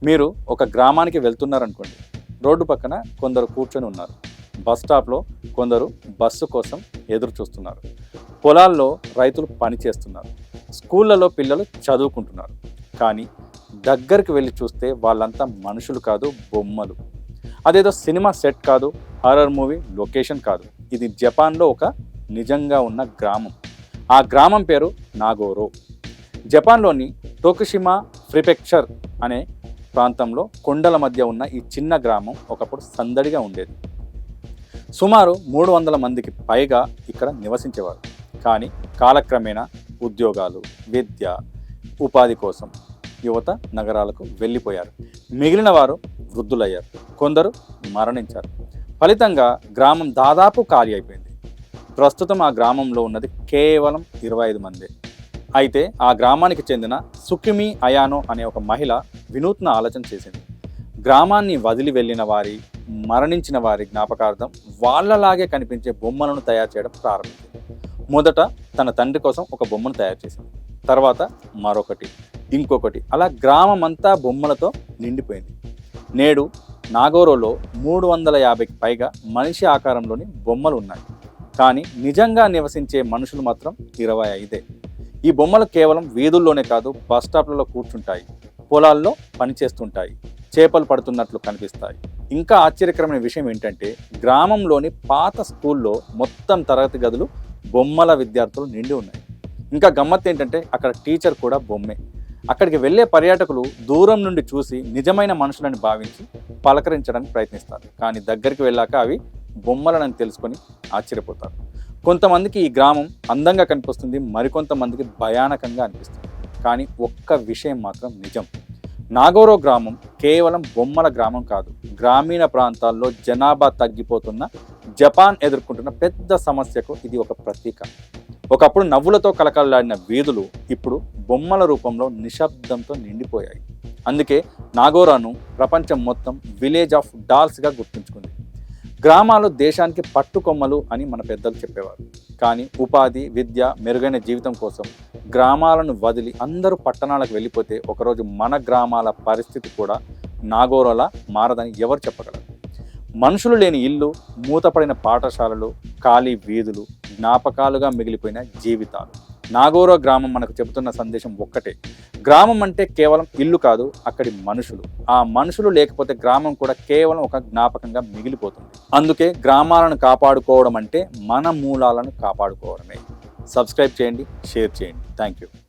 మీరు ఒక గ్రామానికి వెళ్తున్నారనుకోండి. రోడ్డు పక్కన కొందరు కూర్చొని ఉన్నారు. బస్ స్టాప్లో కొందరు బస్సు కోసం ఎదురు చూస్తున్నారు. పొలాల్లో రైతులు పని చేస్తున్నారు. స్కూళ్ళలో పిల్లలు చదువుకుంటున్నారు. కానీ దగ్గరికి వెళ్ళి చూస్తే వాళ్ళంతా మనుషులు కాదు, బొమ్మలు. అదేదో సినిమా సెట్ కాదు, హారర్ మూవీ లొకేషన్ కాదు. ఇది జపాన్లో ఒక నిజంగా ఉన్న గ్రామం. ఆ గ్రామం పేరు నాగోరో. జపాన్లోని టోకుషిమా ప్రిఫెక్చర్ అనే ప్రాంతంలో కొండల మధ్య ఉన్న ఈ చిన్న గ్రామం ఒకప్పుడు సందడిగా ఉండేది. సుమారు 300 మందికి పైగా ఇక్కడ నివసించేవారు. కానీ కాలక్రమేణా ఉద్యోగాలు, విద్య, ఉపాధి కోసం యువత నగరాలకు వెళ్ళిపోయారు. మిగిలిన వారు వృద్ధులయ్యారు. కొందరు మరణించారు. ఫలితంగా గ్రామం దాదాపు ఖాళీ అయిపోయింది. ప్రస్తుతం ఆ గ్రామంలో ఉన్నది కేవలం 25 మందే. అయితే ఆ గ్రామానికి చెందిన సుకిమి అయానో అనే ఒక మహిళ వినూత్న ఆలోచన చేసింది. గ్రామాన్ని వదిలి వెళ్ళిన వారి, మరణించిన వారి జ్ఞాపకార్థం వాళ్ళలాగే కనిపించే బొమ్మలను తయారు చేయడం ప్రారంభించింది. మొదట తన తండ్రి కోసం ఒక బొమ్మను తయారు చేసింది. తర్వాత మరొకటి, ఇంకొకటి, అలా గ్రామం అంతా బొమ్మలతో నిండిపోయింది. నేడు నాగోరోలో 350కి పైగా మనిషి ఆకారంలోని బొమ్మలు ఉన్నాయి. కానీ నిజంగా నివసించే మనుషులు మాత్రం 25. ఈ బొమ్మలు కేవలం వీధుల్లోనే కాదు, బస్ స్టాప్లలో కూర్చుంటాయి, పొలాల్లో పనిచేస్తుంటాయి, చేపలు పడుతున్నట్లు కనిపిస్తాయి. ఇంకా ఆశ్చర్యకరమైన విషయం ఏంటంటే గ్రామంలోని పాత స్కూల్లో మొత్తం తరగతి గదులు బొమ్మల విద్యార్థులు నిండి ఉన్నాయి. ఇంకా గమ్మత్తు ఏంటంటే అక్కడ టీచర్ కూడా బొమ్మే. అక్కడికి వెళ్ళే పర్యాటకులు దూరం నుండి చూసి నిజమైన మనుషులని భావించి పలకరించడానికి ప్రయత్నిస్తారు. కానీ దగ్గరికి వెళ్ళాక అవి బొమ్మలని తెలుసుకొని ఆశ్చర్యపోతారు. కొంతమందికి ఈ గ్రామం అందంగా కనిపిస్తుంది, మరికొంతమందికి భయానకంగా అనిపిస్తుంది. కానీ ఒక్క విషయం మాత్రం నిజం. నాగోరో గ్రామం కేవలం బొమ్మల గ్రామం కాదు. గ్రామీణ ప్రాంతాల్లో జనాభా తగ్గిపోతున్న జపాన్ ఎదుర్కొంటున్న పెద్ద సమస్యకు ఇది ఒక ప్రతీక. ఒకప్పుడు నవ్వులతో కలకలలాడిన వీధులు ఇప్పుడు బొమ్మల రూపంలో నిశ్శబ్దంతో నిండిపోయాయి. అందుకే నాగోరాను ప్రపంచం మొత్తం విలేజ్ ఆఫ్ డాల్స్గా గుర్తుంచుకుంది. గ్రామాలు దేశానికి పట్టుకొమ్మలు అని మన పెద్దలు చెప్పేవారు. కానీ ఉపాధి, విద్య, మెరుగైన జీవితం కోసం గ్రామాలను వదిలి అందరూ పట్టణాలకు వెళ్ళిపోతే ఒకరోజు మన గ్రామాల పరిస్థితి కూడా నాగోరోలా మారదని ఎవరు చెప్పగలరు? మనుషులు లేని ఇల్లు, మూతపడిన పాఠశాలలు, ఖాళీ వీధులు, జ్ఞాపకాలుగా మిగిలిపోయిన జీవితాలు. నాగోరో గ్రామం మనకు చెబుతున్న సందేశం ఒక్కటే: గ్రామం అంటే కేవలం ఇల్లు కాదు, అక్కడి మనుషులు. ఆ మనుషులు లేకపోతే గ్రామం కూడా కేవలం ఒక జ్ఞాపకంగా మిగిలిపోతుంది. అందుకే గ్రామాలను కాపాడుకోవడం అంటే మన మూలాలను కాపాడుకోవడమే. సబ్స్క్రైబ్ చేయండి, షేర్ చేయండి. Thank you.